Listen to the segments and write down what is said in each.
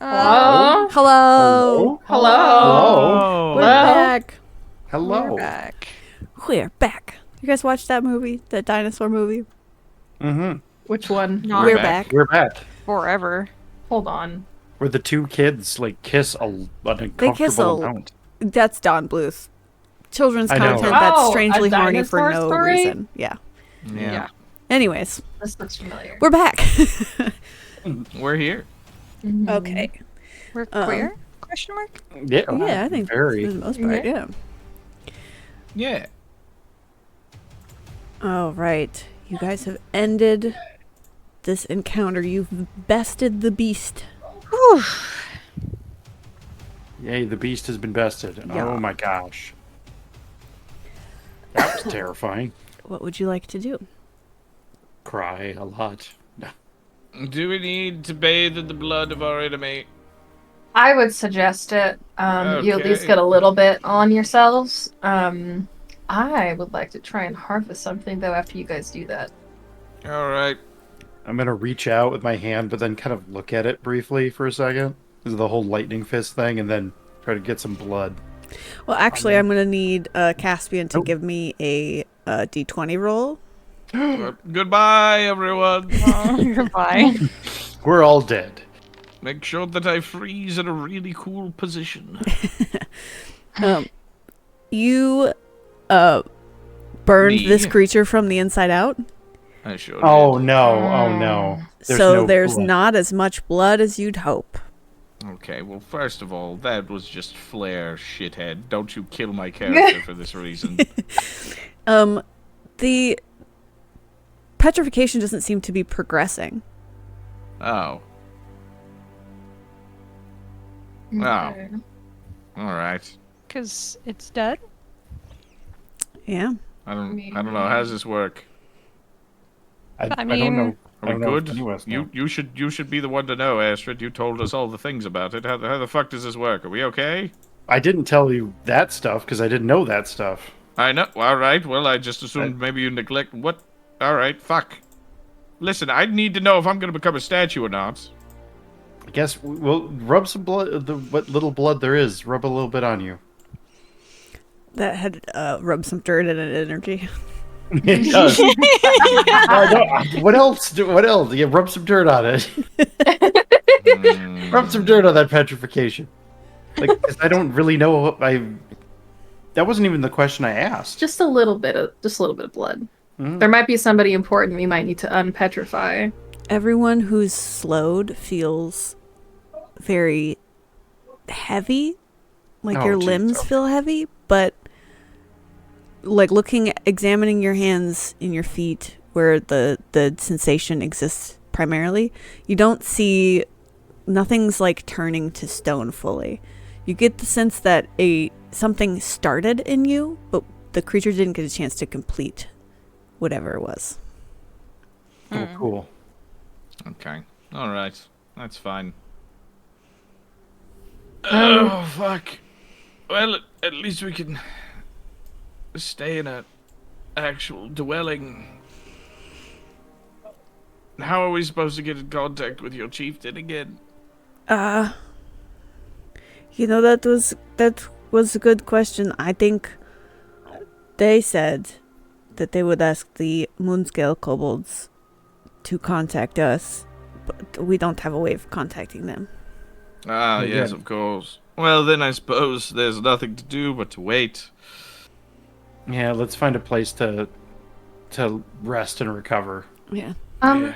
Hello? Hello. Hello. We're back. Hello. We're back. We're back. You guys watched that movie, that dinosaur movie? Mm-hmm. Which one? Not We're back. We're back. forever. Hold on. Where the two kids kiss an They kiss uncomfortable amount. That's Don Bluth. Children's I know. content that's Oh, strangely a horny for dinosaur no story? reason. Yeah. Yeah. Anyways, This looks familiar. we're back. We're here. Mhm. Okay. We're queer? Question mark? Yeah. Yeah, I think for very. the most part, yeah. Yeah. All right. You guys have ended this encounter. You've bested the beast. Whew. Yay, the beast has been bested. Yeah. Oh my gosh. That was terrifying. What would you like to do? Cry a lot. Do we need to bathe in the blood of our enemy? I would suggest it. You at least Okay. get a little bit on yourselves. I would like to try and harvest something though after you guys do that. All right. I'm gonna reach out with my hand, but then kind of look at it briefly for a second. This is the whole lightning fist thing, and then try to get some blood. Well, actually, I'm going to need Caspian to Oh. give me a D20 roll. Well, goodbye, everyone. Goodbye. We're all dead. Make sure that I freeze in a really cool position. You burned Me? this creature from the inside out, I sure Oh did. no! Oh no! there's blood. not as much blood as you'd hope. Okay, well, first of all, that was just flair, shithead. Don't you kill my character for this reason. The petrification doesn't seem to be progressing. Oh. Wow. All right. Because it's dead? Yeah. I don't know. How does this work? I mean, don't know. I Are don't we know if good? any of us know. You should be the one to know, Astrid. You told us all the things about it. How the fuck does this work? Are we okay? I didn't tell you that stuff because I didn't know that stuff. I know. All right. Well, I just assumed maybe you neglect what. All right. Fuck. Listen, I need to know if I'm gonna become a statue or not. I guess we'll rub some blood. What little blood there is, rub a little bit on you. That had rubbed some dirt in it energy. It does. What else? What else? Yeah, rub some dirt on it. Rub some dirt on that petrification. 'Cause I don't really know. That wasn't even the question I asked. Just a little bit of blood. Mhm. There might be somebody important we might need to unpetrify. Everyone who's slowed feels very heavy. Like Oh, your geez, limbs okay. feel heavy, but examining your hands and your feet where the sensation exists primarily, you don't see, nothing's like turning to stone fully. You get the sense that something started in you, but the creature didn't get a chance to complete whatever it was. Oh, cool. Okay. All right. That's fine. Oh fuck. Well, at least we can stay in a actual dwelling. How are we supposed to get in contact with your chieftain again? That was a good question. I think they said that they would ask the Moonscale kobolds to contact us, but we don't have a way of contacting them. Ah, Okay. yes, of course. Well, then I suppose there's nothing to do but to wait. Yeah, let's find a place to rest and recover. Yeah. Yeah.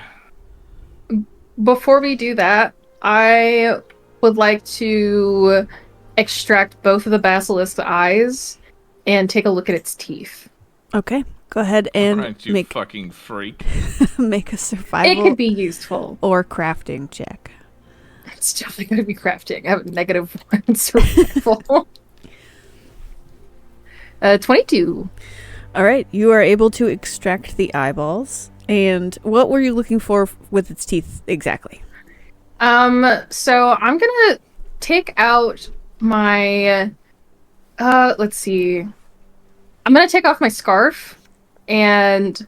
Before we do that, I would like to extract both of the basilisk's eyes and take a look at its teeth. Okay. Go ahead and Alright, you make fucking freak. make a survival It could be useful. or crafting check. It's definitely going to be crafting. I have a -1 survival. 22. All right. You are able to extract the eyeballs. And what were you looking for with its teeth exactly? So I'm gonna take out my let's see. I'm gonna take off my scarf and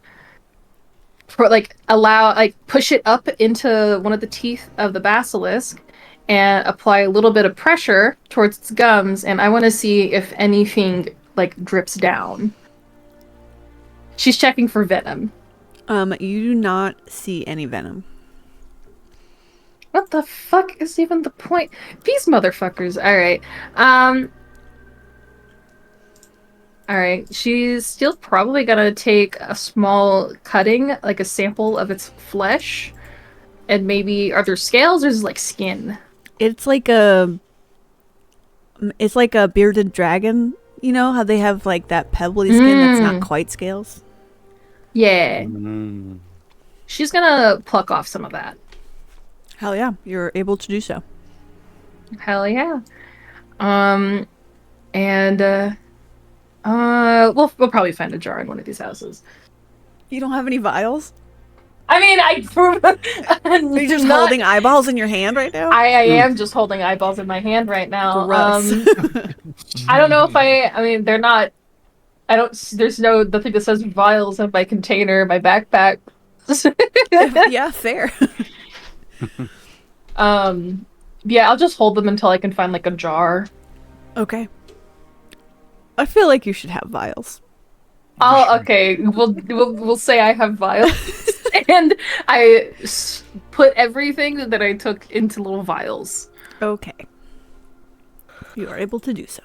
push it up into one of the teeth of the basilisk and apply a little bit of pressure towards its gums, and I want to see if anything like drips down. She's checking for venom. You do not see any venom. What the fuck is even the point? These motherfuckers. All right. She's still probably gonna take a small cutting, like a sample of its flesh, and maybe are there scales or is it like skin? It's like a bearded dragon. You know how they have like that pebbly skin that's not quite scales? Yeah. Mm. She's gonna pluck off some of that. Hell yeah, you're able to do so. Hell yeah. We'll probably find a jar in one of these houses. You don't have any vials? I mean, Are you just holding eyeballs in your hand right now? I am just holding eyeballs in my hand right now. Gross. I don't know if I mean, they're not. There's nothing that says vials in my container, in my backpack. Yeah, fair. Yeah, I'll just hold them until I can find like a jar. Okay. I feel like you should have vials. Okay. We'll say I have vials, and I put everything that I took into little vials. Okay. You are able to do so.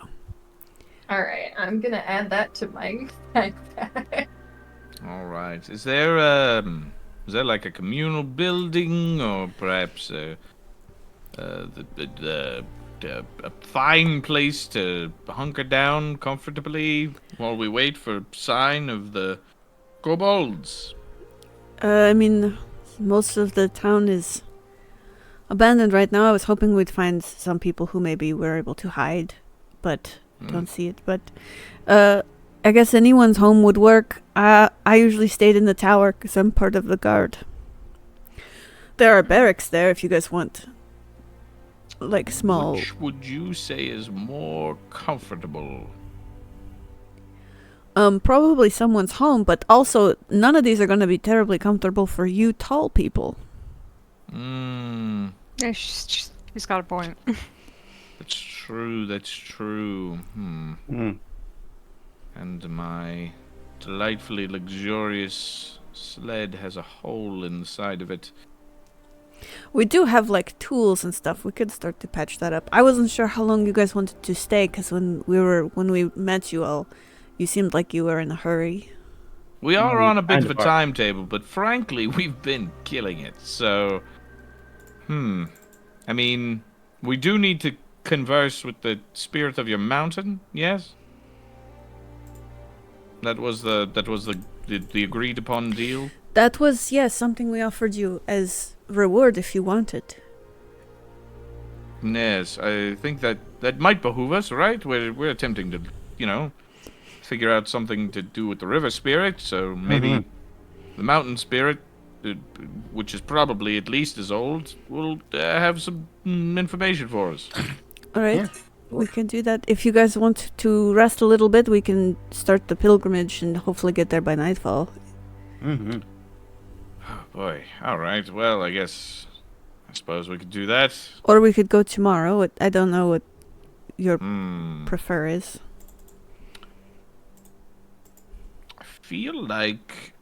All right, I'm gonna add that to my backpack. All right. Is there like a communal building, or perhaps a fine place to hunker down comfortably while we wait for sign of the kobolds? I mean, most of the town is abandoned right now. I was hoping we'd find some people who maybe were able to hide, but don't see it. But I guess anyone's home would work. I usually stayed in the tower because I'm part of the guard. There are barracks there if you guys want, like, small. Which would you say is more comfortable? Probably someone's home, but also none of these are going to be terribly comfortable for you tall people. Hmm. Yeah, she's got a point. That's true. That's true. Mm. And my delightfully luxurious sled has a hole in the side of it. We do have, like, tools and stuff. We could start to patch that up. I wasn't sure how long you guys wanted to stay, because when we met you all, you seemed like you were in a hurry. We are on a bit kind of a of are. timetable, but frankly, we've been killing it. So, I mean, we do need to converse with the spirit of your mountain. Yes. That was the agreed upon deal. That was, yes, something we offered you as reward if you wanted. Yes, I think that might behoove us, right? We're attempting to, figure out something to do with the river spirit. So maybe the mountain spirit, which is probably at least as old, will have some information for us. All right. Yeah. We can do that. If you guys want to rest a little bit, we can start the pilgrimage and hopefully get there by nightfall. Mm-hmm. Oh boy. All right. Well, I suppose we could do that. Or we could go tomorrow. I don't know what your Hmm. prefer is. I feel like.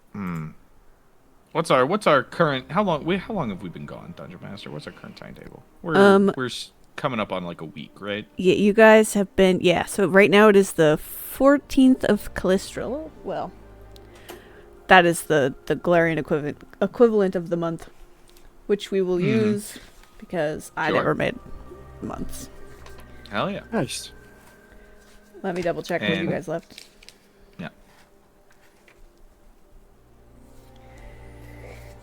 What's our current? How long have we been gone, Dungeon Master? What's our current timetable? We're coming up on like a week, right? Yeah, you guys have been... Yeah, so right now it is the 14th of Calistral. Well, that is the Galarian equivalent of the month, which we will use because I Sure. never made months. Hell yeah. Nice. Let me double check when you And- guys left. Yeah.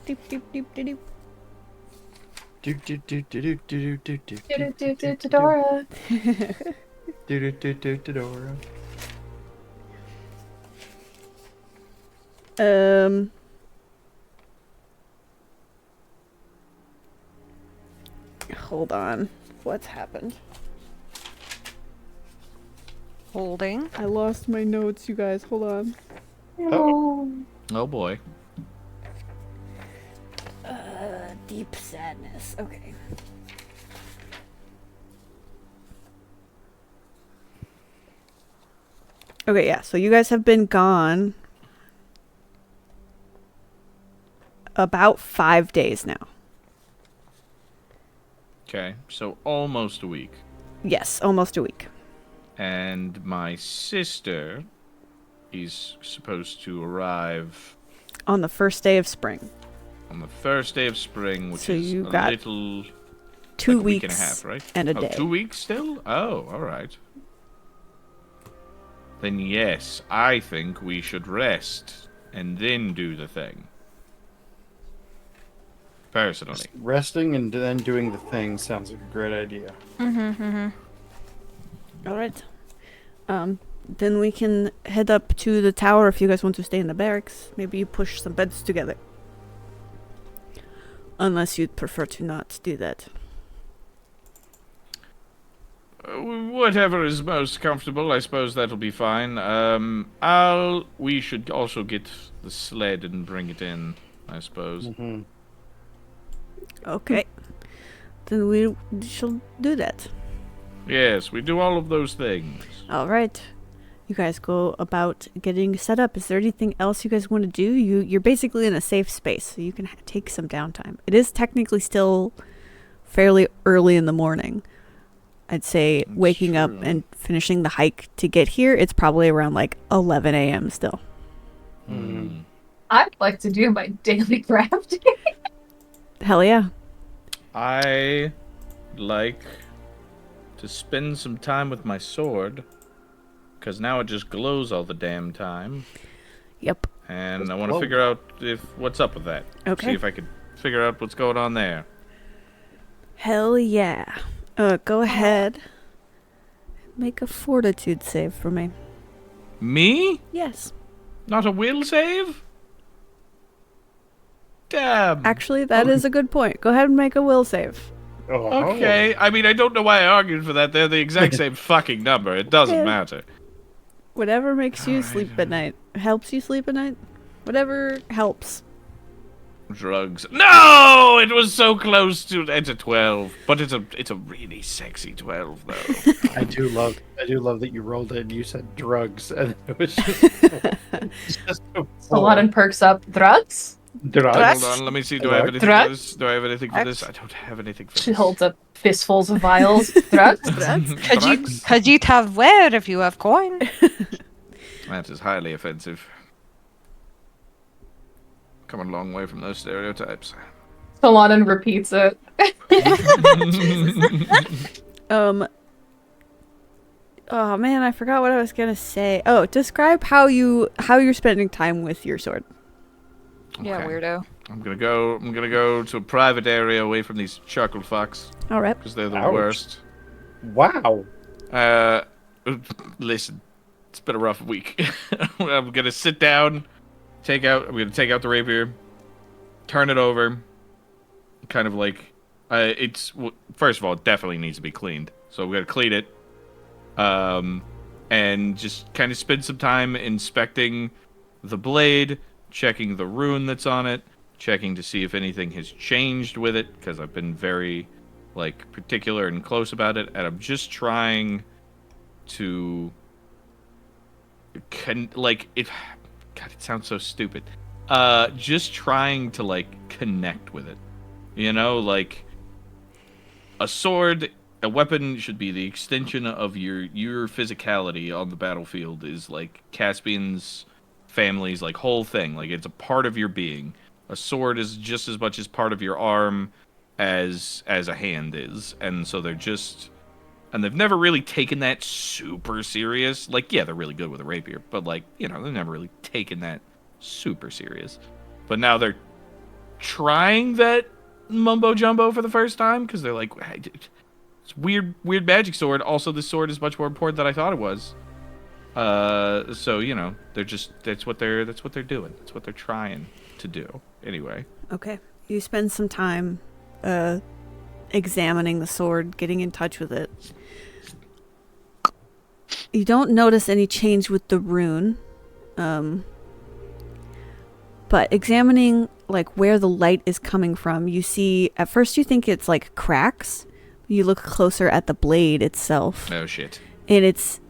Doop, doop, doop, doop, doop. Dora. Hold on. What's happened? Holding. I lost my notes, you guys. Hold on. Oh boy. Deep sadness. Okay. Okay, yeah. So you guys have been gone about 5 days now. Okay, so almost a week. Yes, almost a week. And my sister is supposed to arrive On the first day of spring. on the first day of spring, which So is you a got little 2 like a weeks week and a half, right? and a Oh, day. 2 weeks still? Oh, all right. Then yes, I think we should rest and then do the thing. Personally. Resting and then doing the thing sounds like a great idea. All right. Then we can head up to the tower if you guys want to stay in the barracks. Maybe you push some beds together. Unless you'd prefer to not do that. Whatever is most comfortable, I suppose that'll be fine. We should also get the sled and bring it in, I suppose. Mm-hmm. Okay. Then we shall do that. Yes, we do all of those things. All right. You guys go about getting set up. Is there anything else you guys want to do? You're basically in a safe space, so you can take some downtime. It is technically still fairly early in the morning. I'd say That's waking up true. and finishing the hike to get here, it's probably around like 11 a.m. still. Mm-hmm. I'd like to do my daily crafting. Hell yeah. I like to spend some time with my sword, because now it just glows all the damn time. Yep. And It's I want to glow. figure out what's up with that. Okay. See if I could figure out what's going on there. Hell yeah. Go ahead. Make a fortitude save for me. Me? Yes. Not a will save? Damn. Actually, that is a good point. Go ahead and make a will save. Oh, Okay, I mean, I don't know why I argued for that. They're the exact same fucking number. It doesn't Yeah. matter. Whatever makes you Alright. sleep at night. Helps you sleep at night? Whatever helps. Drugs. No! It was so close to... It's a 12. But it's a really sexy 12, though. I do love that you rolled it and you said drugs and it was just, just so Saladin perks up. Drugs? drugs. Hold on, let me see. Do I have anything for Drugs? this? Do I have anything for this? I don't have anything for She this. holds up fistfuls of vials. Drugs? Could you have where if you have coin? That is highly offensive. Come a long way from those stereotypes. Saladin repeats it. Oh man, I forgot what I was gonna say. Oh, describe how you're spending time with your sword. Yeah, Okay. weirdo. I'm gonna go to a private area away from these chuckle fucks All right. because they're the Ouch. worst. Wow. Listen, it's been a rough week. I'm gonna sit down, I'm gonna take out the rapier, turn it over, kind of like, first of all, it definitely needs to be cleaned. So I'm gonna clean it, and just kind of spend some time inspecting the blade, checking the rune that's on it, checking to see if anything has changed with it, because I've been very, particular and close about it, and I'm just trying to it sounds so stupid. Just trying to connect with it. You know, a sword, a weapon should be the extension of your physicality on the battlefield, is Caspian's family's whole thing. It's a part of your being. A sword is just as much as part of your arm as a hand is. And so they've never really taken that super serious. Yeah, they're really good with a rapier, but they've never really taken that super serious. But now they're trying that mumbo jumbo for the first time because they're hey, it's weird magic sword. Also, this sword is much more important than I thought it was. So they're just that's what they're doing. That's what they're trying to do. Anyway. Okay. You spend some time examining the sword, getting in touch with it. You don't notice any change with the rune. But examining where the light is coming from, you see at first you think it's cracks. You look closer at the blade itself. Oh shit. And it's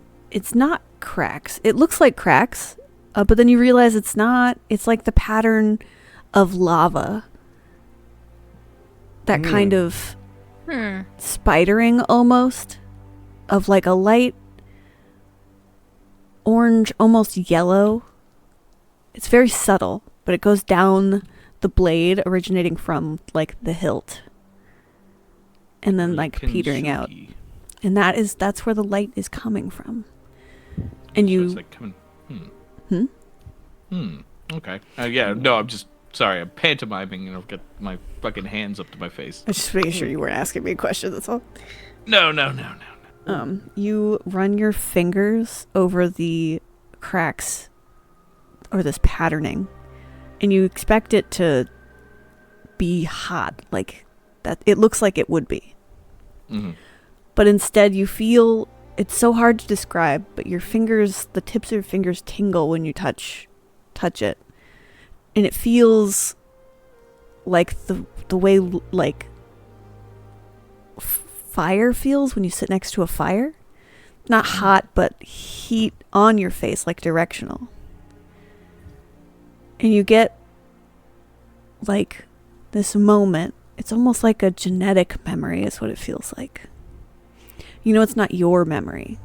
not cracks. It looks like cracks, but then you realize it's not. It's like the pattern of lava. That kind of spidering almost, of like a light orange, almost yellow. It's very subtle, but it goes down the blade, originating from like the hilt, and then like petering out. And that's where the light is coming from. And you... So it's like coming... Okay. Yeah, no, I'm just... Sorry, I'm pantomiming and I've got my fucking hands up to my face. I was just making sure you weren't asking me a question, that's all. No. You run your fingers over the cracks, or this patterning, and you expect it to be hot, like that. It looks like it would be. Mm-hmm. But instead you feel, it's so hard to describe, but your fingers, the tips of your fingers tingle when you touch it. And it feels like the way like fire feels when you sit next to a fire. Not hot, but heat on your face, like directional. And you get like this moment. It's almost like a genetic memory is what it feels like. You know, it's not your memory,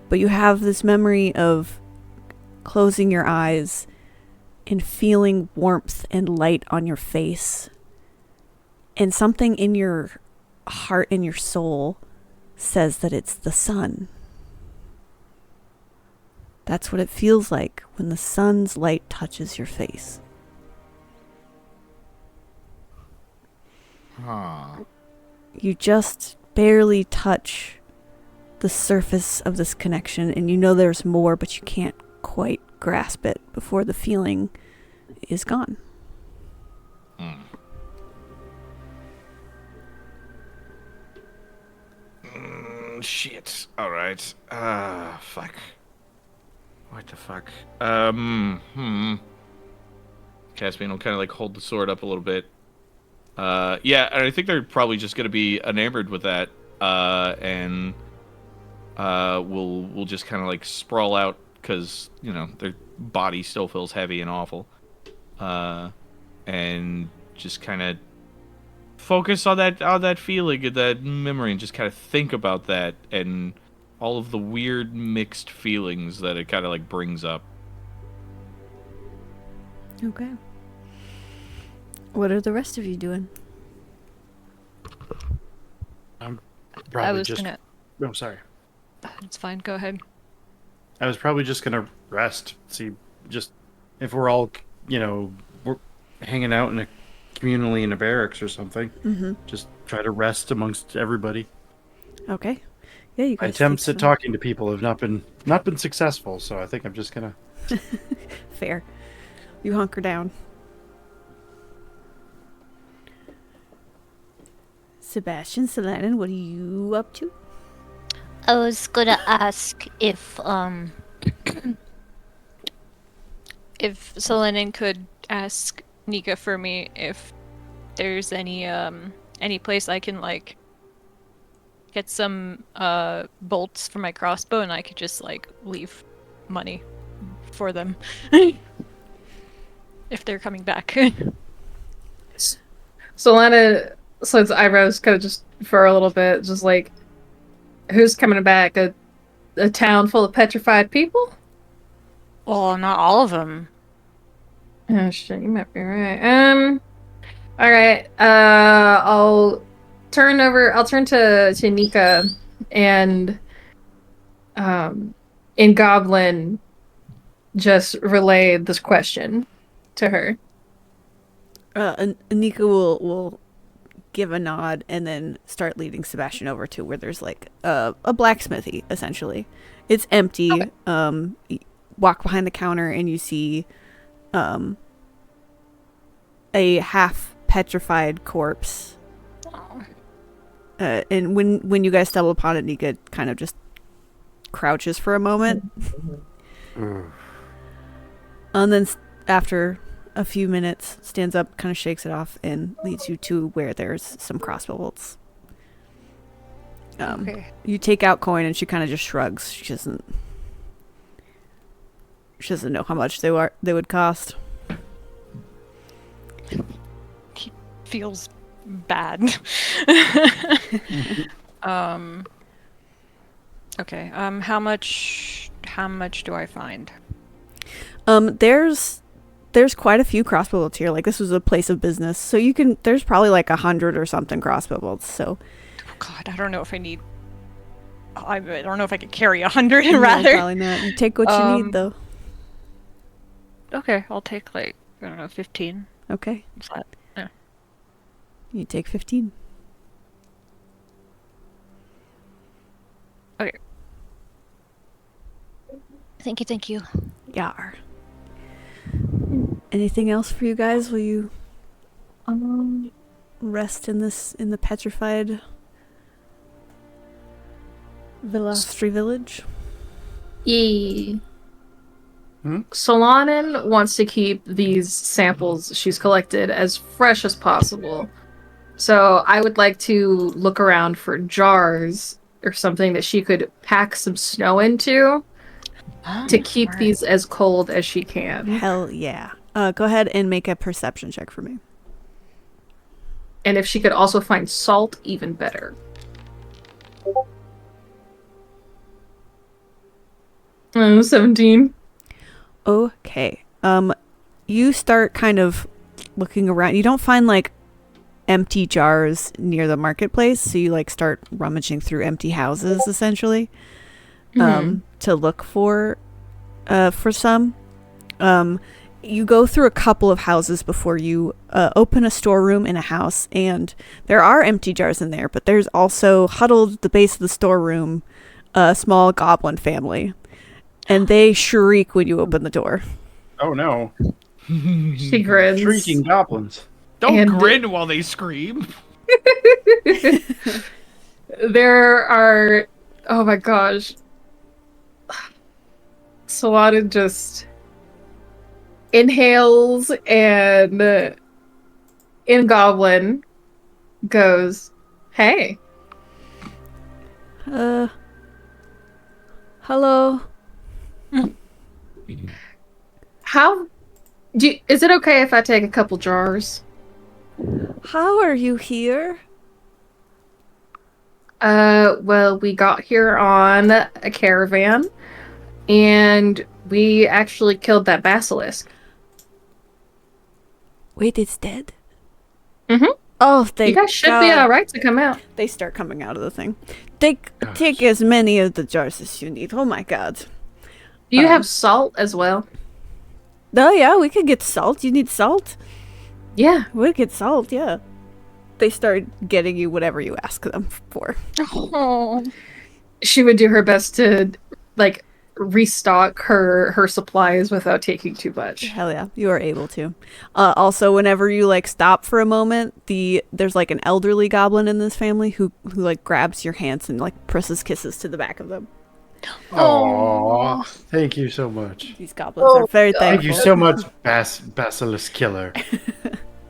but you have this memory of closing your eyes and feeling warmth and light on your face, and something in your heart and your soul says that it's the sun. That's what it feels like when the sun's light touches your face. You just barely touch the surface of this connection, and you know there's more, but you can't quite grasp it before the feeling is gone. Shit. Alright. Fuck. What the fuck? Caspian will kind of like hold the sword up a little bit. Yeah, and I think they're probably just gonna be enamored with that. And we'll just kind of like sprawl out because, you know, their body still feels heavy and awful. And just kind of focus on that feeling and that memory, and just kind of think about that and all of the weird mixed feelings that it kind of like brings up. Okay. What are the rest of you doing? I'm probably I was just... gonna... Oh, sorry. It's fine, go ahead. I was probably just gonna rest. See, just if we're all, you know, we're hanging out communally in a barracks or something. Mm-hmm. Just try to rest amongst everybody. Okay. Yeah, you guys. My attempts at talking to people have not been successful, so I think I'm just gonna. Fair. You hunker down. Sebastian, Selanin, what are you up to? I was gonna ask if Selenin could ask Nika for me if there's any place I can like get some bolts for my crossbow, and I could just like leave money for them if they're coming back. Solana slits eyebrows kind of just for a little bit, just like, who's coming back? A town full of petrified people? Well, not all of them. Oh shit, you might be right. Alright, I'll turn to Nika and in Goblin just relay this question to her. Nika will give a nod and then start leading Sebastian over to where there's like a blacksmithy, essentially. It's empty. Okay. You walk behind the counter and you see a half petrified corpse. And when you guys stumble upon it, Nika kind of just crouches for a moment. And then after a few minutes, stands up, kind of shakes it off, and leads you to where there's some crossbow bolts. Okay. You take out coin and she kind of just shrugs. She doesn't know how much they would cost. Feels bad. Okay. How much do I find? There's quite a few crossbow bolts here. Like, this was a place of business, so there's probably like 100 or something crossbow bolts. So, Oh God, I don't know if I need. I don't know if I could carry 100. no, Rather. probably not. You take what you need, though. Okay, I'll take like I don't know 15. Okay, What's that? Yeah. you take 15. Okay. Thank you. Yar. Anything else for you guys? Will you rest in the petrified Velastri village? Yeah. Solanin wants to keep these samples she's collected as fresh as possible. So I would like to look around for jars or something that she could pack some snow into to keep Alright. these as cold as she can. Hell yeah. Go ahead and make a perception check for me. And if she could also find salt, even better. 17. Okay. You start kind of looking around. You don't find like empty jars near the marketplace, so you like start rummaging through empty houses essentially, to look for some. You go through a couple of houses before you open a storeroom in a house, and there are empty jars in there, but there's also huddled at the base of the storeroom a small goblin family, and they shriek when you open the door. Oh no. She grins. Shrieking goblins. Don't And- grin while they scream. There are... Oh my gosh. Sawada just inhales and in Goblin goes, "Hey." Hello. Is it okay if I take a couple jars? How are you here? Well, we got here on a caravan, and we actually killed that basilisk. Wait, it's dead? Mhm. Oh, thank You guys should God. be alright to come out. They start coming out of the thing. Take as many of the jars as you need. Oh my God. Do you have salt as well? Oh yeah, we could get salt. You need salt? Yeah. We'll get salt, yeah. They start getting you whatever you ask them for. Oh. She would do her best to, like, restock her supplies without taking too much. Hell yeah, you are able to. Also, whenever you like stop for a moment, there's like an elderly goblin in this family who like grabs your hands and like presses kisses to the back of them. Aww. Thank you so much. These goblins are very Thank thankful. you so much, Basilisk Killer.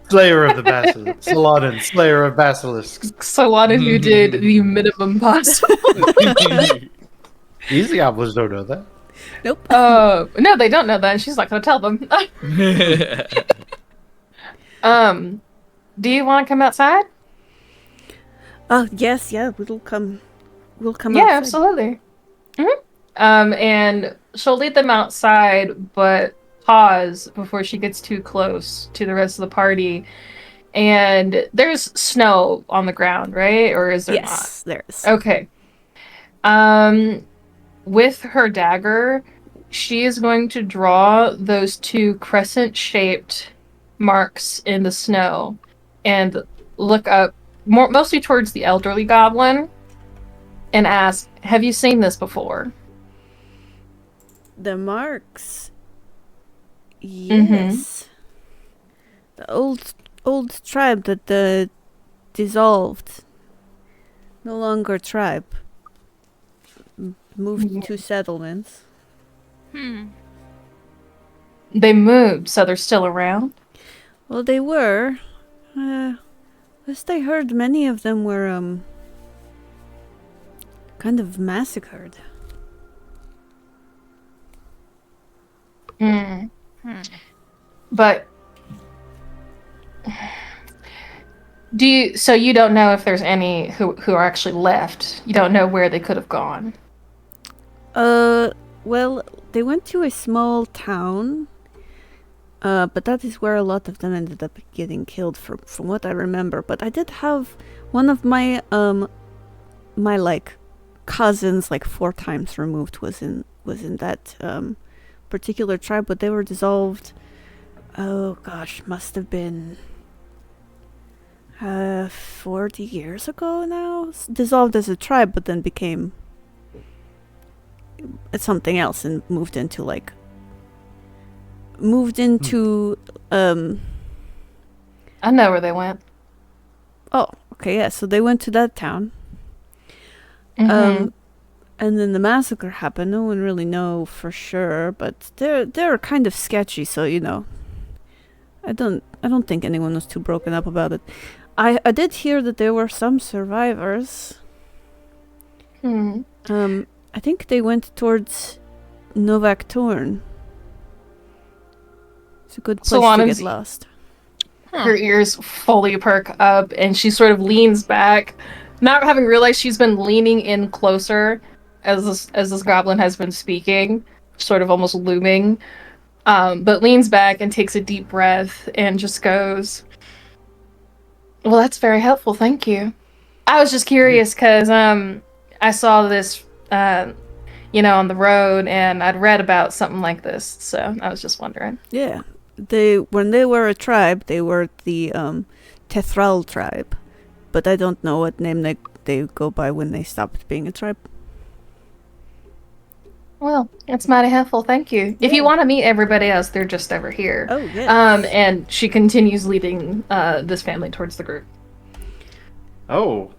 Slayer of the Basilisk. Saladin, Slayer of Basilisks. Sawada, who did the minimum possible. These goblins don't know that. Nope. No, they don't know that, and she's not going to tell them. Do you want to come outside? Oh yes, yeah. We'll come. Yeah, outside. absolutely. And she'll lead them outside, but pause before she gets too close to the rest of the party. And there's snow on the ground, right? Or is there Yes, there is. not? Okay. With her dagger, she is going to draw those two crescent-shaped marks in the snow and look up mostly towards the elderly goblin and ask, "Have you seen this before?" The marks. Yes. The old tribe that dissolved. No longer tribe. Moved to settlements. They moved, so they're still around. Well, they were. Last I heard, many of them were kind of massacred. But so you don't know if there's any who are actually left. You don't know where they could have gone. Well, they went to a small town, but that is where a lot of them ended up getting killed from what I remember. But I did have one of my, my, like, cousins, like, 4 times removed was in that, particular tribe, but they were dissolved, oh gosh, must have been, 40 years ago now? Dissolved as a tribe, but then became something else and moved into I know where they went. Oh, okay, yeah, so they went to that town. And then the massacre happened. No one really know for sure, but they're kind of sketchy, so you know. I don't think anyone was too broken up about it. I did hear that there were some survivors. I think they went towards Novak Torn. It's a good place to get lost. Her ears fully perk up, and she sort of leans back, not having realized she's been leaning in closer as this goblin has been speaking, sort of almost looming. But leans back and takes a deep breath and just goes, "Well, that's very helpful, thank you. I was just curious because I saw this, on the road, and I'd read about something like this, so I was just wondering." Yeah. When they were a tribe, they were the Tethral tribe. But I don't know what name they go by when they stopped being a tribe. Well, it's mighty helpful, thank you. If you want to meet everybody else, they're just over here. Oh, yes. And she continues leading this family towards the group. Oh,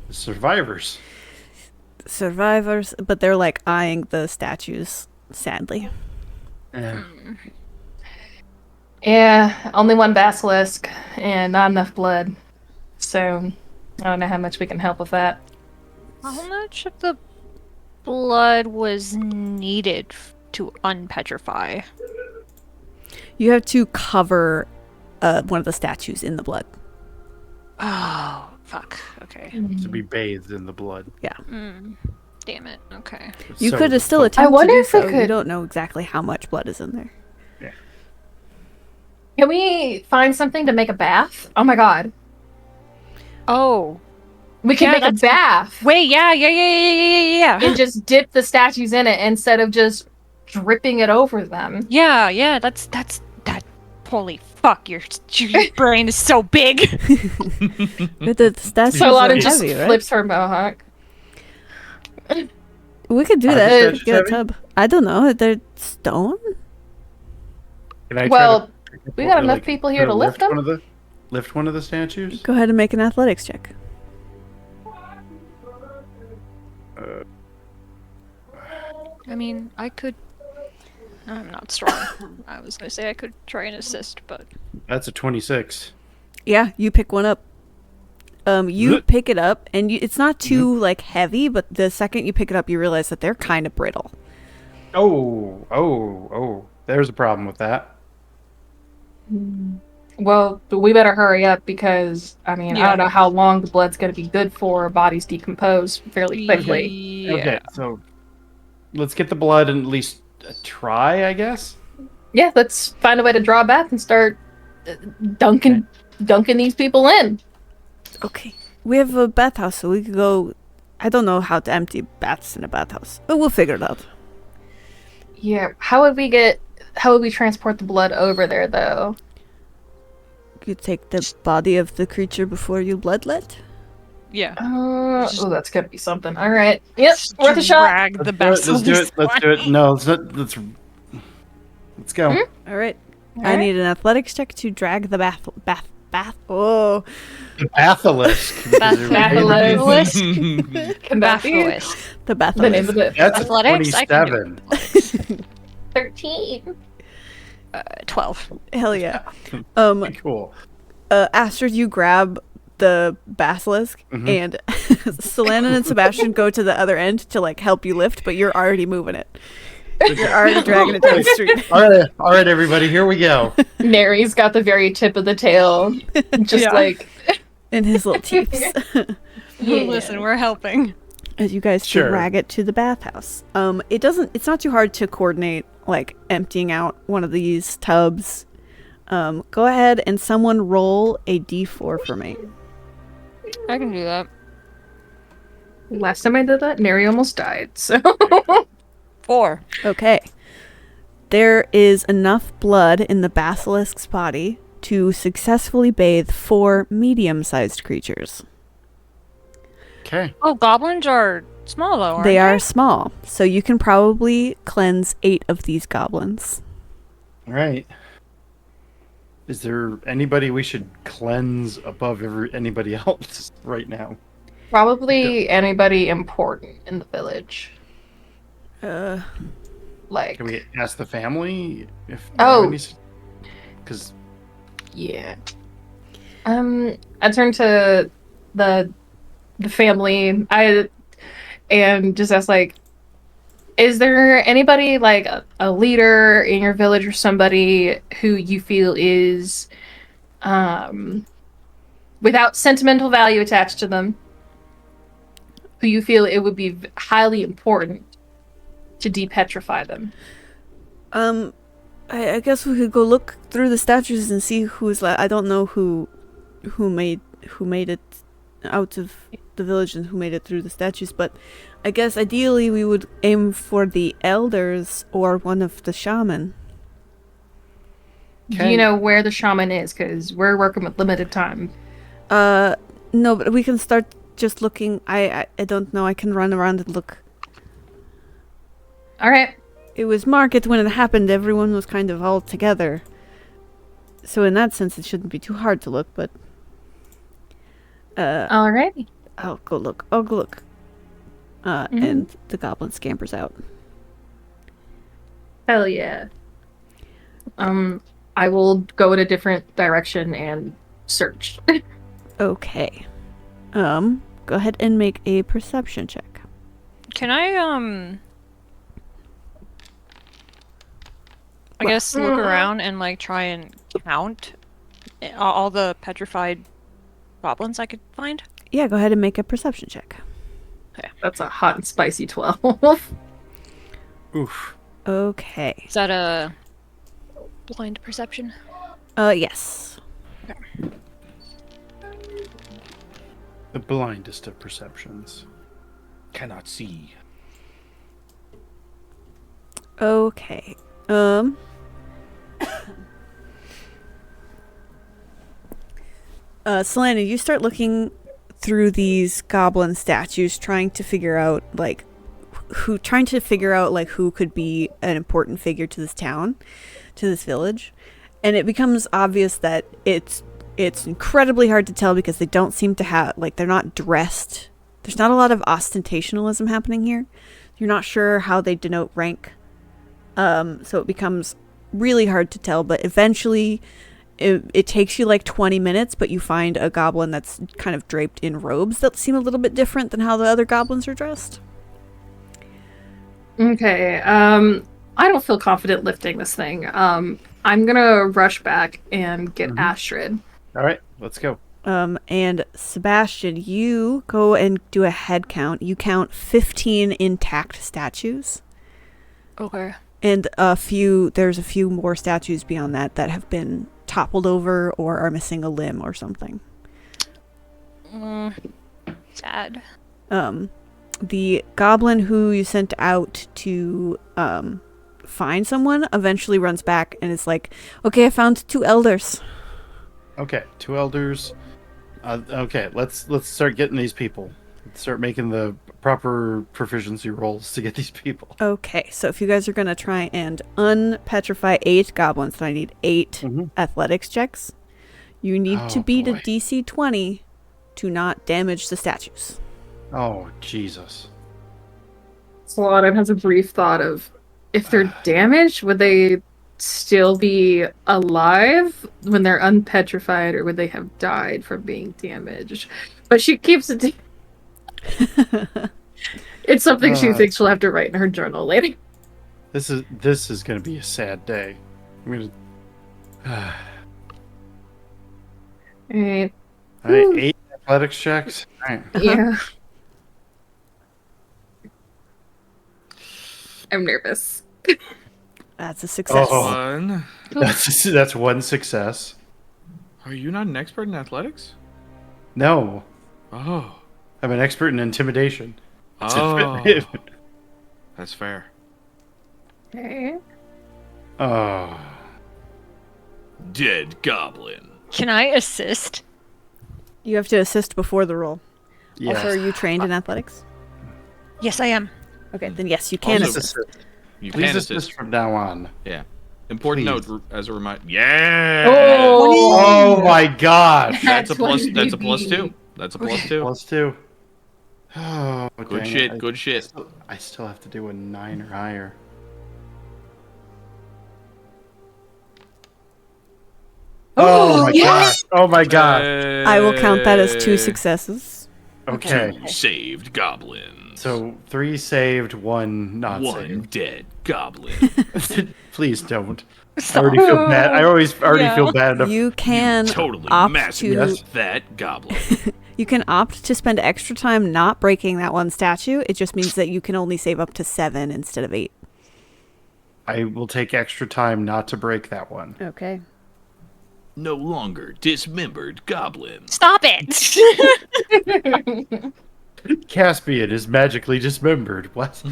the survivors. Survivors, but they're like eyeing the statues, sadly. Yeah, only one basilisk and not enough blood. So, I don't know how much we can help with that. How much of the blood was needed to unpetrify? You have to cover one of the statues in the blood. Oh, fuck. Okay. To be bathed in the blood. Yeah. Damn it. Okay. You So could have still the- attempted I wonder to do if we so. You could- don't know exactly how much blood is in there. Can we find something to make a bath? Oh my god. Oh. We can Yeah, make a that's- bath Wait, yeah. and just dip the statues in it instead of just dripping it over them. Yeah, that's that. Holy fuck, your brain is so big. But the statues So are Lana just heavy, right? flips her mohawk. We could do Are that. the Get a statues tub. I don't know. They're stone? Can I Well, try to, we got enough people here to lift them. Lift one of the statues? Go ahead and make an athletics check. I mean, I could. I'm not strong. I was gonna say I could try and assist, but That's a 26. Yeah, you pick one up. You pick it up, and it's not too like heavy, but the second you pick it up, you realize that they're kind of brittle. Oh. There's a problem with that. Well, we better hurry up because, I mean, I Yeah. don't know how long the blood's going to be good for. Bodies decompose fairly quickly. Yeah. Okay, so let's get the blood and at least try, I guess? Yeah, let's find a way to draw a bath and start dunking these people in. Okay. We have a bathhouse, so we could go. I don't know how to empty baths in a bathhouse, but we'll figure it out. Yeah, how would we transport the blood over there, though? You take the body of the creature before you bloodlet. Yeah. That's gonna be something. All right. Yep, worth a shot. Drag the best. Let's do it. No, let's go. All right. I Alright. need an athletics check to drag the bath. Oh, The Bathalisk. Bathalisk. Can that be Bathalisk. the bath. the name of it? That's Athletics? I can do 27. 13. 12. Hell yeah. Cool. Astrid, you grab the basilisk and Solana and Sebastian go to the other end to like help you lift, but you're already moving it. You're already dragging it down the street. All right, everybody, here we go. Nary's got the very tip of the tail, just Yeah. like In his little teeth. yeah. Listen, we're helping. As you guys Sure. drag it to the bathhouse. It's not too hard to coordinate like emptying out one of these tubs. Go ahead and someone roll a d4 for me. I can do that. Last time I did that, Nary almost died. So 4. Okay. There is enough blood in the basilisk's body to successfully bathe 4 medium-sized creatures. Okay. Oh, goblins are small though, aren't They are small, so you can probably cleanse 8 of these goblins. All right. Is there anybody we should cleanse above anybody else right now? probably anybody important in the village. Like, Can we ask the family if? Oh. Because yeah. I turn to the family. And just ask like, is there anybody like a leader in your village or somebody who you feel is, without sentimental value attached to them, who you feel it would be highly important to depetrify them? I guess we could go look through the statues and see who's like. I don't know who made it out of the village and who made it through the statues, but I guess ideally we would aim for the elders or one of the shaman. Do you know where the shaman is? Because we're working with limited time. No, but we can start just looking. I don't know. I can run around and look. All right. It was market when it happened. Everyone was kind of all together. So in that sense, it shouldn't be too hard to look, but... Alrighty. I'll go look. And the goblin scampers out. Hell yeah. I will go in a different direction and search. Okay. Go ahead and make a perception check. Can I I guess look around and like try and count all the petrified goblins I could find? Yeah, go ahead and make a perception check. That's a hot and spicy 12. oof. Okay. Is that a blind perception? Yes. The blindest of perceptions. Cannot see. Okay. Selena, you start looking through these goblin statues, trying to figure out who could be an important figure to this town, to this village, and it becomes obvious that it's incredibly hard to tell because they don't seem to have they're not dressed. There's not a lot of ostentationalism happening here. You're not sure how they denote rank. So it becomes really hard to tell, but eventually it takes you like 20 minutes, but you find a goblin that's kind of draped in robes that seem a little bit different than how the other goblins are dressed. Okay, I don't feel confident lifting this thing. I'm gonna rush back and get Astrid. All right, let's go. And Sebastian, you go and do a head count. You count 15 intact statues. Okay. And there's a few more statues beyond that have been toppled over or are missing a limb or something. Sad. The goblin who you sent out to find someone eventually runs back and is like, okay, I found 2 elders. Okay, 2 elders. Okay, let's start getting these people. Let's start making the proper proficiency rolls to get these people. Okay, so if you guys are going to try and unpetrify 8 goblins, then I need 8 athletics checks. You need to beat a DC 20 to not damage the statues. Oh, Jesus. Slaughter has a brief thought of, if they're damaged, would they still be alive when they're unpetrified, or would they have died from being damaged? But she keeps it. It's something she Uh. thinks she'll have to write in her journal later. This is going to be a sad day. I'm going to. Alright. All right, 8 athletics checks. All right. Yeah. I'm nervous. That's a success. Oh. One. That's one success. Are you not an expert in athletics? No, Oh. I'm an expert in intimidation. Oh. That's fair. Okay. Oh. Dead goblin. Can I assist? You have to assist before the roll. Yes. Also, are you trained in athletics? Yes, I am. Okay, then yes, you can Also- assist. You Please can assist assist. from now on. Yeah. Important Please. note as a reminder. Yeah. Oh my gosh. That's a plus. That's That's a what plus we 2. need. That's a plus 2. +2. Oh, Good dang shit. it. Good shit. I still have to do a 9 or higher. Oh my gosh. Oh my god. I will count that as 2 successes. Okay. Saved goblins. So 3 saved, 1 not One dead goblin. saved. Please don't. I already feel bad. I already Yeah. feel bad enough. You can Totally opt massacred to that goblin. you can opt to spend extra time not breaking that one statue. It just means that you can only save up to 7 instead of 8. I will take extra time not to break that one. Okay. No longer dismembered goblin. Stop it! Caspian is magically dismembered. What?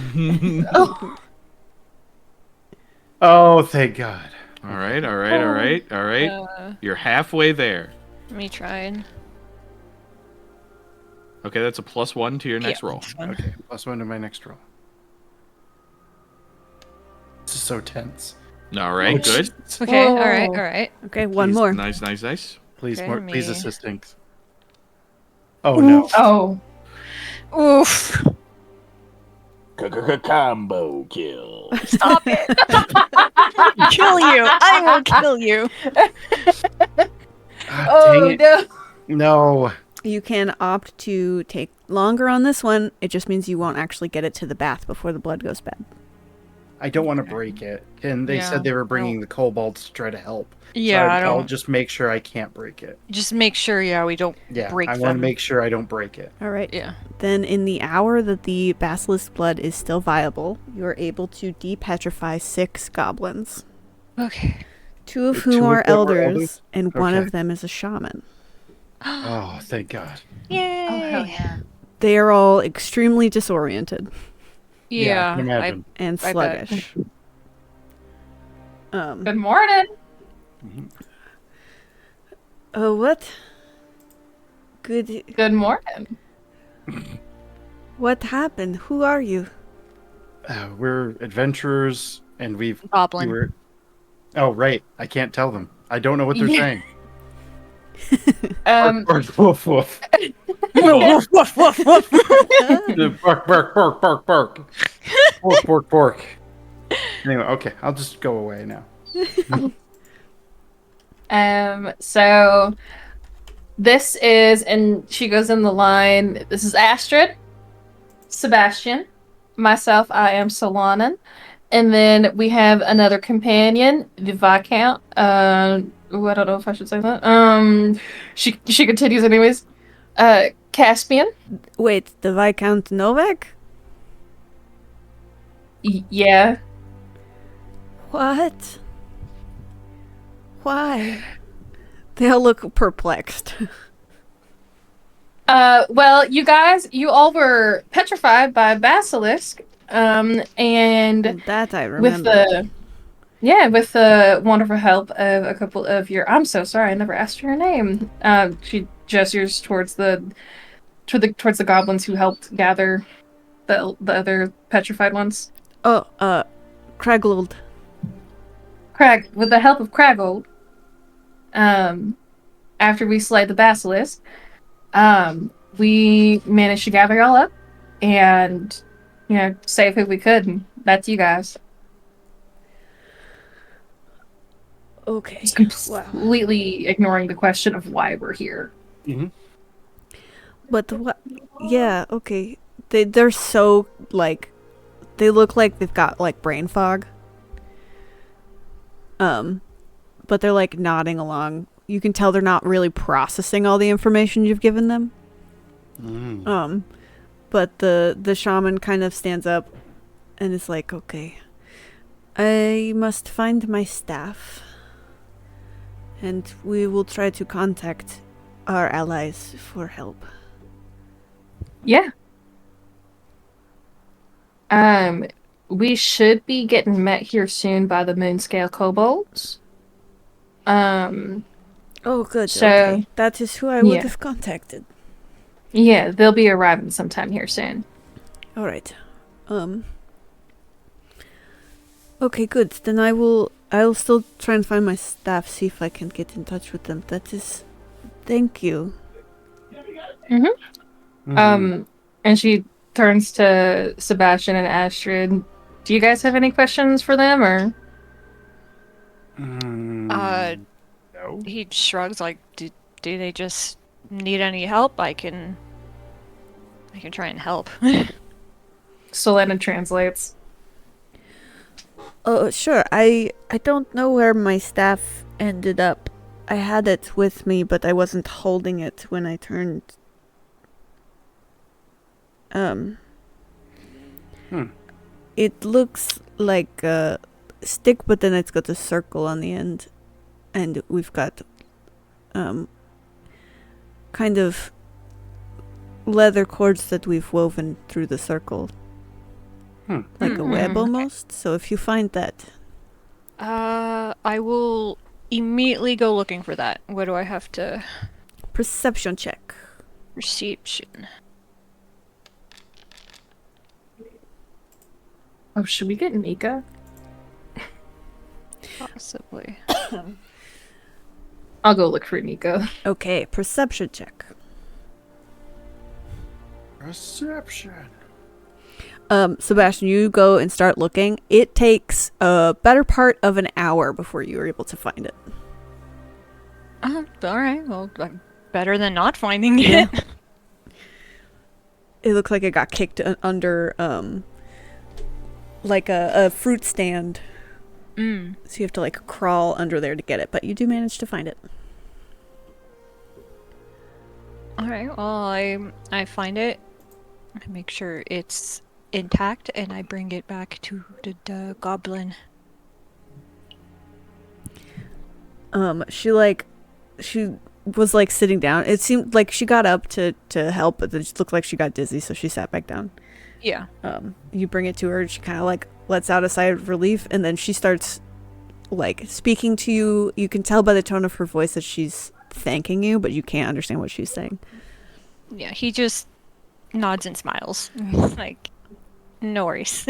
Oh, thank God. All right. All right. All right. All right. You're halfway there. Me trying. Okay, that's a +1 to your next roll. Okay, +1 to my next roll. This is so tense. All right. Good. Okay, Whoa. alright, alright. Okay, one Please, more. Nice. Nice. Nice. Please, Okay, more, please me. assist things. Oh no. Oh. Oof. Combo kill. Stop it! Kill you! I will kill you! Dang it. No. You can opt to take longer on this one. It just means you won't actually get it to the bath before the blood goes bad. I don't want to break it. And they Yeah, said they were bringing the kobolds to try to help. Yeah, so I I'll don't. just make sure I can't break it. Just make sure, yeah, we don't Yeah, break I them. want to make sure I don't break it. All right. Yeah. Then, in the hour that the basilisk blood is still viable, you are able to depetrify 6 goblins. Okay. 2 of Two whom of are them are elders, elders? and one Okay. of them is a shaman. Oh, thank God. Yay! Oh, hell yeah. They are all extremely disoriented Yeah, I can I imagine. and I bet. sluggish. Good morning. Oh, what? Good. Good morning. What happened? Who are you? We're adventurers, and we Goblin. were. Oh, right. I can't tell them. I don't know what they're Yeah. saying. Bark, woof, woof. Woof, woof, woof, woof. Bark, bark, bark, bark, bark. Bark, bark, bark. Anyway, okay. I'll just go away now. So this is, and she goes in the line. This is Astrid, Sebastian, myself. I am Solanan, and then we have another companion, the Viscount. I don't know if I should say that. She continues anyways. Caspian. Wait, the Viscount Novak? Yeah. What? Why? They all look perplexed. Well, you guys, you all were petrified by Basilisk. And That I with remember. the wonderful help of a couple of your, I'm so sorry, I never asked your name. She gestures towards the goblins who helped gather the other petrified ones. Oh, Craglold. Crag, with the help of Kragold, after we slayed the basilisk, we managed to gather y'all up and, save who we could, and that's you guys. Okay. Just completely ignoring the question of why we're here. But what? Yeah, okay. They're so like, they look like they've got like brain fog. But they're like nodding along. You can tell they're not really processing all the information you've given them. But the shaman kind of stands up and is like, okay, I must find my staff, and we will try to contact our allies for help. Yeah. We should be getting met here soon by the Moonscale Kobolds. Oh, good. So- okay. That is who I would yeah. have contacted. Yeah, they'll be arriving sometime here soon. All right. Okay, good. Then I'll still try and find my staff, see if I can get in touch with them. That is, thank you. And she turns to Sebastian and Astrid. Do you guys have any questions for them, or? No. He shrugs like, do they just need any help? I can try and help. Solana translates. Oh, sure. I don't know where my staff ended up. I had it with me, but I wasn't holding it when I turned. It looks like a stick, but then it's got a circle on the end, and we've got kind of leather cords that we've woven through the circle. Like a web almost. So if you find that. I will immediately go looking for that. What do I have to? Perception check. Reception. Oh, should we get Nika? Possibly. I'll go look for Nika. Okay, perception check. Perception. Sebastian, you go and start looking. It takes a better part of an hour before you are able to find it. Alright, well, better than not finding it. It looks like it got kicked under, like a fruit stand. So you have to, like, crawl under there to get it, but you do manage to find it. Alright, well, I find it. I make sure it's intact, and I bring it back to the goblin. She was, like, sitting down. It seemed like she got up to help, but it just looked like she got dizzy, so she sat back down. Yeah. You bring it to her, she kind of, like, lets out a sigh of relief, and then she starts, like, speaking to you. You can tell by the tone of her voice that she's thanking you, but you can't understand what she's saying. Yeah, he just nods and smiles. Like, no worries.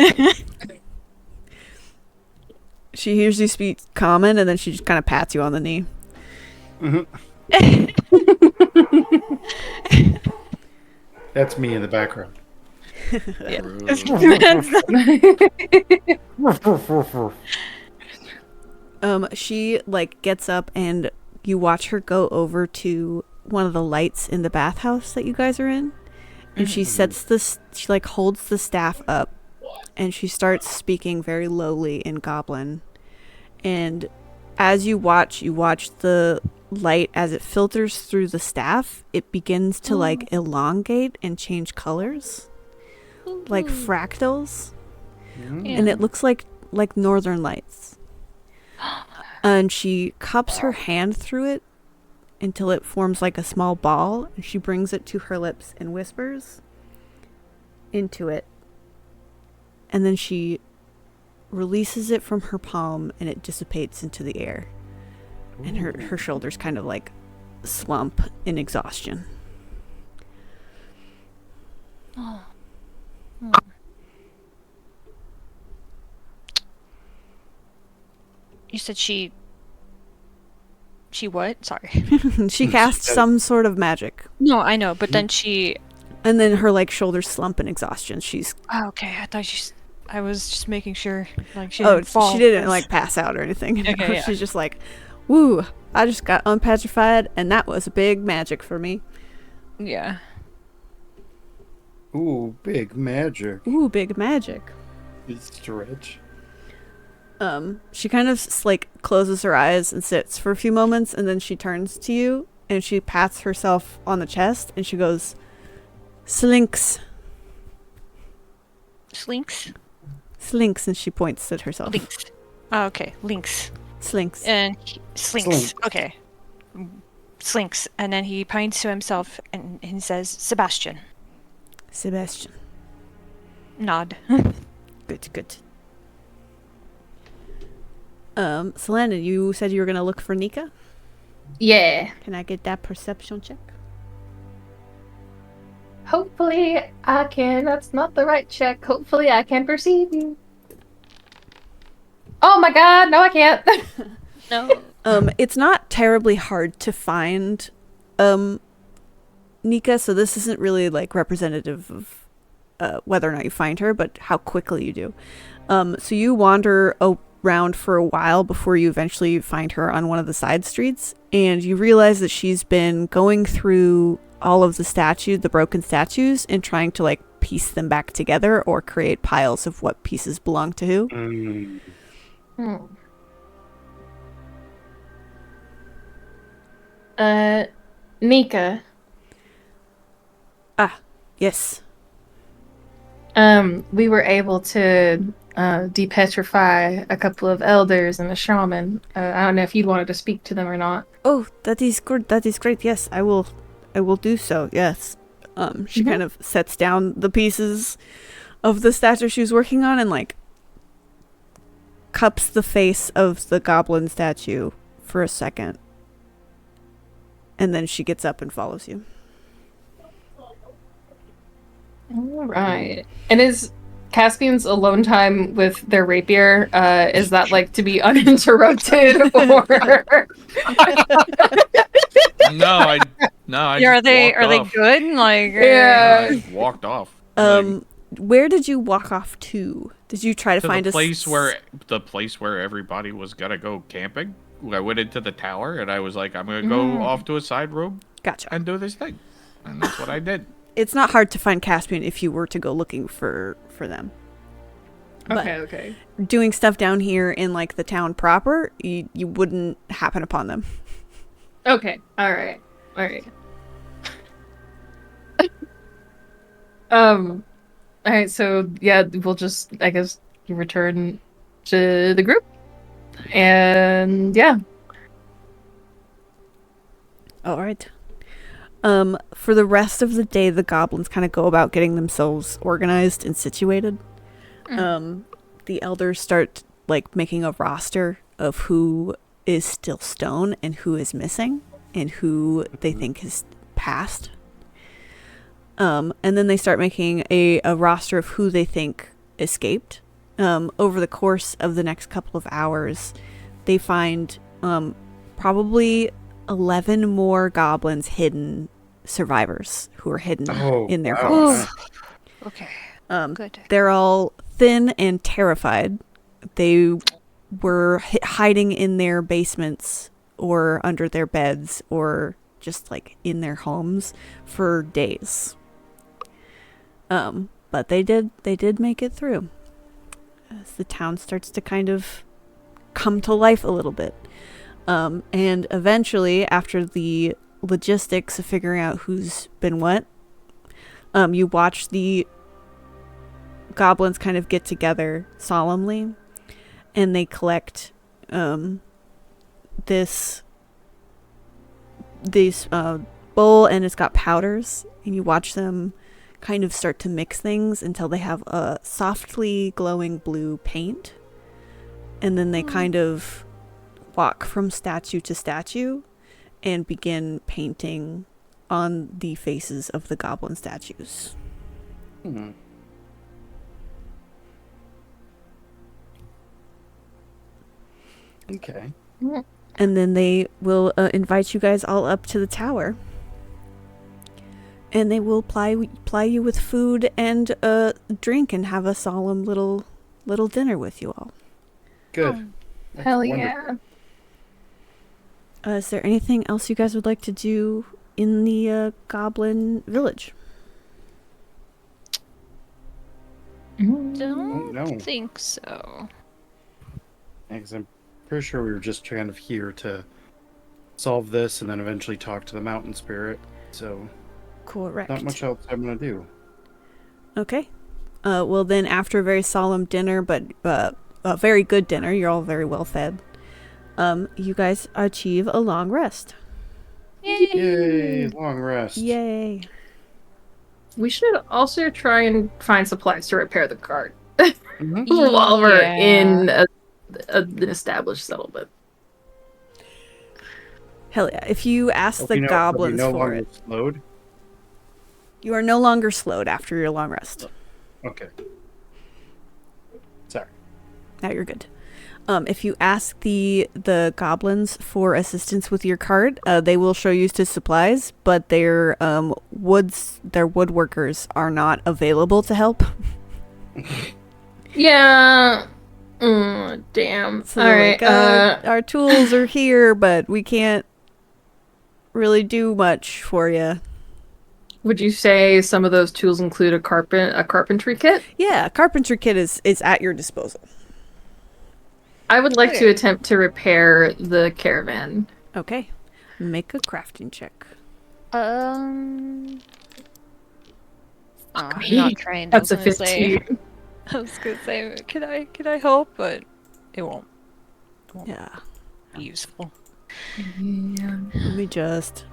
She hears you speak common, and then she just kind of pats you on the knee. That's me in the background. She, like, gets up, and you watch her go over to one of the lights in the bathhouse that you guys are in, and she she, like, holds the staff up, and she starts speaking very lowly in Goblin. And as you watch the light, as it filters through the staff, it begins to, like, elongate and change colors, like fractals, and it looks like northern lights. And she cups her hand through it until it forms like a small ball, and she brings it to her lips and whispers into it, and then she releases it from her palm, and it dissipates into the air. And her shoulders kind of, like, slump in exhaustion. You said she what? Sorry. She casts some sort of magic, No, I know, but then she... and then her, like, shoulders slump in exhaustion. She's Oh, okay, I thought I was just making sure, like, she didn't fall. she didn't, like, pass out or anything. Okay, yeah. She's just like, woo, I just got unpetrified, and that was big magic for me. Yeah. Ooh, big magic. Ooh, big magic. Stretch. She kind of like closes her eyes and sits for a few moments, and then she turns to you and she pats herself on the chest and she goes, "Slinks, Slinks? slinks," and she points at herself. Links. Oh, okay, links. Slinks. And slinks. Slink. Okay. Slinks. And then he points to himself and he says, Sebastian. Sebastian. Nod. Good. Selena, you said you were gonna look for Nika. Yeah. Can I get that perception check? Hopefully I can. That's not the right check. Hopefully I can perceive you. Oh my god, no I can't. No. It's not terribly hard to find Nika, so this isn't really like representative of whether or not you find her, but how quickly you do. So you wander around for a while before you eventually find her on one of the side streets, and you realize that she's been going through all of the broken statues, and trying to like piece them back together or create piles of what pieces belong to who. Nika. Yes. We were able to depetrify a couple of elders and a shaman. I don't know if you'd wanted to speak to them or not. Oh, that is good. That is great. Yes, I will do so. Yes. She kind of sets down the pieces of the statue she was working on and like cups the face of the goblin statue for a second. And then she gets up and follows you. All right. And is Caspian's alone time with their rapier, is that like to be uninterrupted or? No, I Yeah, just are they walked off. good? Like, Yeah. I just walked off. Where did you walk off to? Did you try to find the place where everybody was gonna go camping. I went into the tower and I was like, I'm gonna go off to a side room Gotcha. and do this thing, and that's what I did. It's not hard to find Caspian if you were to go looking for them. But Okay. doing stuff down here in like the town proper, you wouldn't happen upon them. Okay. All right. All right, so yeah, we'll just, I guess, return to the group. And yeah. All right. For the rest of the day, the goblins kind of go about getting themselves organized and situated. The elders start like making a roster of who is still stone and who is missing and who they think has passed. And then they start making a roster of who they think escaped. Over the course of the next couple of hours, they find probably 11 more goblins hidden survivors who are hidden in their homes. Okay. Good. They're all thin and terrified. They were hiding in their basements or under their beds or just like in their homes for days. But they did make it through. As the town starts to kind of come to life a little bit. And eventually, after the logistics of figuring out who's been what, you watch the goblins kind of get together solemnly, and they collect this bowl, and it's got powders, and you watch them kind of start to mix things until they have a softly glowing blue paint, and then they kind of walk from statue to statue and begin painting on the faces of the goblin statues. Okay. And then they will invite you guys all up to the tower. And they will ply you with food and drink and have a solemn little dinner with you all. Good. That's Hell wonderful. yeah. Is there anything else you guys would like to do in the goblin village? Don't no. think so. Because I'm pretty sure we were just kind of here to solve this and then eventually talk to the mountain spirit. So Correct. not much else I'm gonna do. Okay. Well, then, after a very solemn dinner, but a very good dinner, you're all very well fed. You guys achieve a long rest. Yay! Long rest. Yay! We should also try and find supplies to repair the cart Mhm. while we're Yeah. in an established settlement. Hell yeah! If you ask Hope the we know- hope we goblins no for longer it, slowed. you are no longer slowed after your long rest. Okay. Sorry. Now you're good. If you ask the goblins for assistance with your cart, they will show you to supplies, but their woodworkers are not available to help. Yeah. Damn. So All they're right. like, our tools are here, but we can't really do much for you. Would you say some of those tools include a carpentry kit? Yeah, a carpentry kit is at your disposal. I would like to attempt to repair the caravan. Okay, make a crafting check. I'm me. not trained. That's I a was gonna say- 15. I was gonna say, can I help? But it won't Yeah, be useful. Yeah. let me just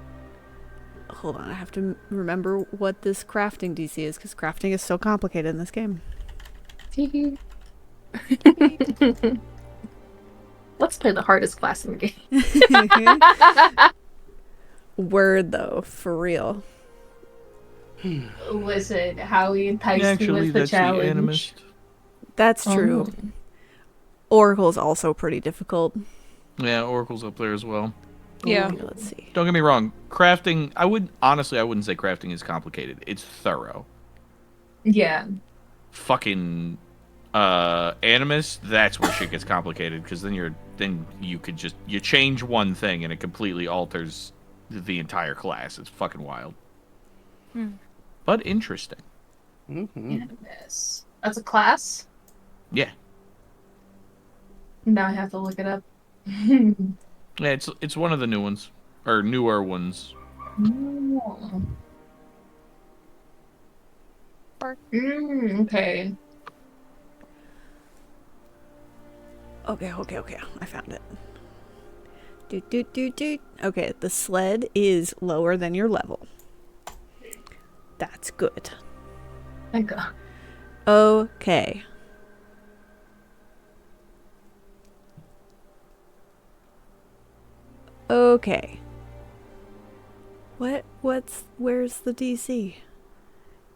hold on. I have to remember what this crafting DC is because crafting is so complicated in this game. Let's play the hardest class in the game. Word though, for real. Listen, Howie enticed me Actually, with the that's challenge. the animist. That's true. Oracle's also pretty difficult. Yeah, Oracle's up there as well. Yeah. Ooh, let's see. Don't get me wrong. Crafting, I wouldn't say crafting is complicated. It's thorough. Yeah. Fucking animus, that's where shit gets complicated because then you could just change one thing and it completely alters the entire class. It's fucking wild. But interesting. Mm-hmm. Animus. That's a class? Yeah. Now I have to look it up. Yeah, it's one of the new ones. Or newer ones. Okay. Okay. I found it. Okay, the sled is lower than your level. That's good. Thank God. Okay. Okay. Where's the DC?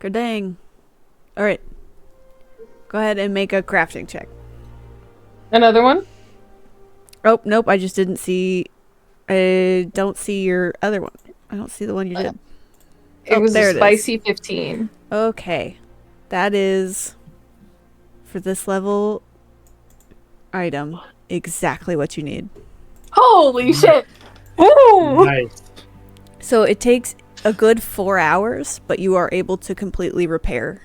Dang. Alright. Go ahead and make a crafting check. Another one? Oh, nope, I just didn't see. I don't see your other one. I don't see the one you did. It Oh, was there a it is. spicy 15. Okay. That is, for this level item, exactly what you need. Holy shit! Ooh! Nice. So it takes a good 4 hours, but you are able to completely repair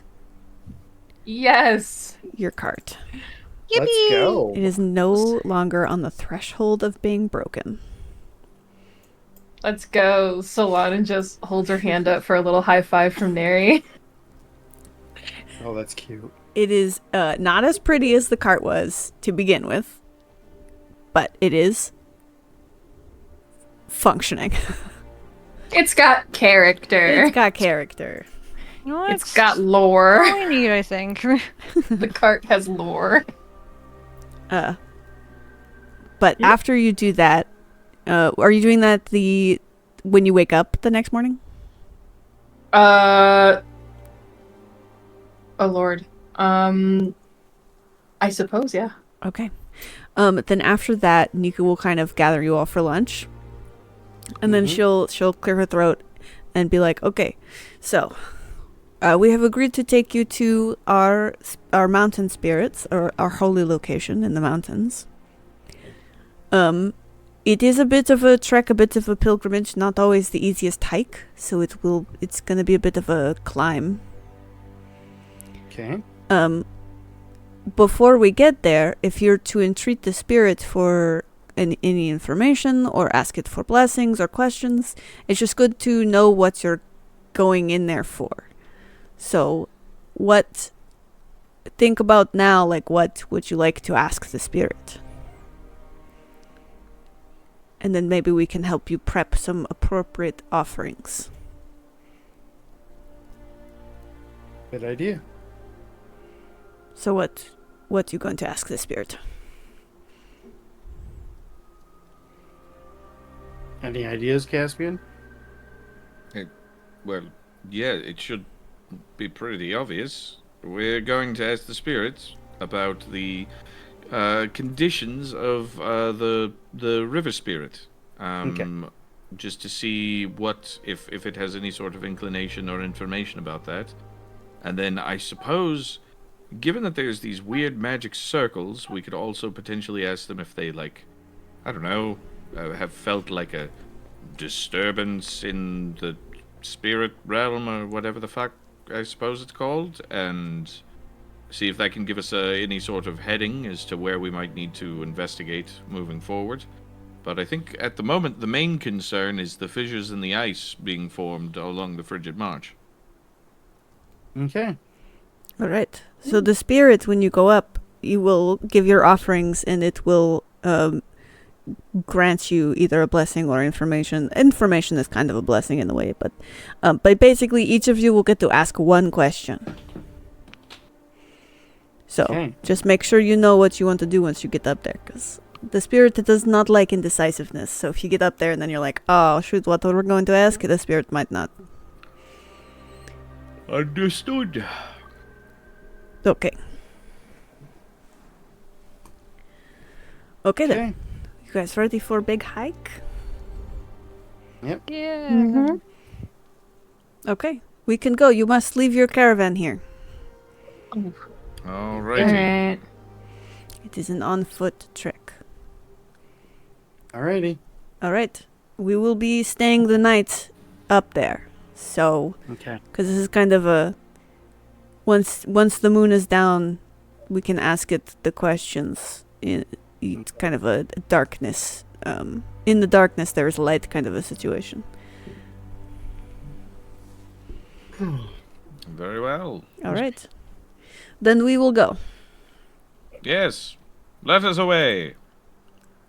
Yes! your cart. Let's go. It is no longer on the threshold of being broken. Let's go. Solana just holds her hand up for a little high five from Neri. Oh, that's cute. It is not as pretty as the cart was to begin with, but it is functioning. It's got character. It's got character. You know, It's got lore. all I need, I think. The cart has lore. But after you do that, are you doing that when you wake up the next morning? Oh lord. I suppose, yeah. Okay. Then after that, Nika will kind of gather you all for lunch, and then she'll clear her throat and be like, "Okay, so we have agreed to take you to our mountain spirits, or our holy location in the mountains. It is a bit of a trek, a bit of a pilgrimage, not always the easiest hike, so it's gonna be a bit of a climb. Okay. before we get there, if you're to entreat the spirit for any information or ask it for blessings or questions, it's just good to know what you're going in there for. So, think about now, like, what would you like to ask the spirit? And then maybe we can help you prep some appropriate offerings. Good idea. So what you going to ask the spirit? Any ideas, Caspian? Well, yeah, it should be pretty obvious. We're going to ask the spirits about the conditions of the river spirit. Just to see what if it has any sort of inclination or information about that. And then I suppose, given that there's these weird magic circles, we could also potentially ask them if they, like, I don't know, have felt like a disturbance in the spirit realm or whatever the fuck I suppose it's called, and see if that can give us any sort of heading as to where we might need to investigate moving forward. But I think at the moment the main concern is the fissures in the ice being formed along the frigid march. Okay. All right. So the spirit, when you go up, you will give your offerings, and it will grant you either a blessing or information. Information is kind of a blessing in a way, but basically each of you will get to ask one question. So just make sure you know what you want to do once you get up there, because the spirit does not like indecisiveness. So if you get up there and then you're like, oh shoot, what we're going to ask, the spirit might not. Understood. Okay. Okay then. You guys ready for a big hike? Yep. Yeah. Mm-hmm. Okay. We can go. You must leave your caravan here. Alrighty. Alright. It is an on-foot trek. Alrighty. All right. We will be staying the night up there. So, Okay. because this is kind of a... Once the moon is down, we can ask it the questions. It's kind of a darkness. In the darkness, there is light kind of a situation. Very well. All right. Then we will go. Yes. Let us away.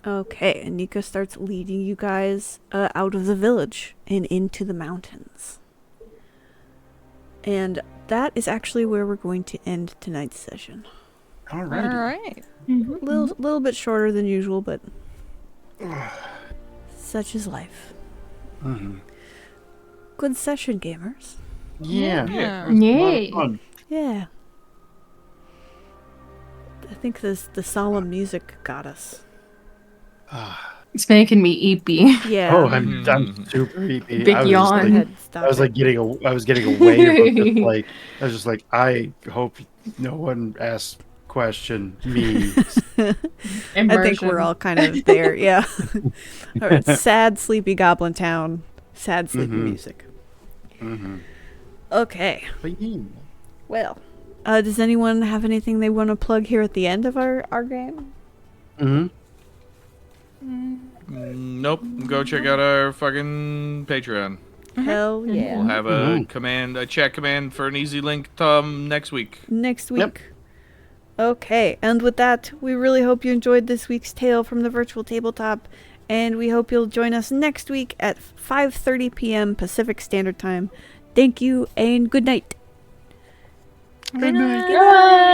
Okay, and Nika starts leading you guys out of the village and into the mountains. And that is actually where we're going to end tonight's session. Alrighty. All right. Mm-hmm. Little bit shorter than usual, but such is life. Mm-hmm. Good session, gamers. Yeah. Yeah. It was a lot of Yay. fun. Yeah. I think the solemn music got us. It's making me eepy. Yeah. Oh, I'm super eepy. Big I was yawn. Just, like, Stop I was it. like getting away from this. Like I was just like, I hope no one asks question me. I think we're all kind of there, yeah. All right, sad, sleepy Goblin Town. Sad, sleepy music. Mm-hmm. Okay. But yeah. Well, does anyone have anything they want to plug here at the end of our game? Mm-hmm. Nope. Go check out our fucking Patreon. Hell yeah. We'll have a chat command for an easy link next week. Next week. Yep. Okay, and with that, we really hope you enjoyed this week's tale from the virtual tabletop, and we hope you'll join us next week at 5:30 p.m. Pacific Standard Time. Thank you, and good night. Good night. Bye.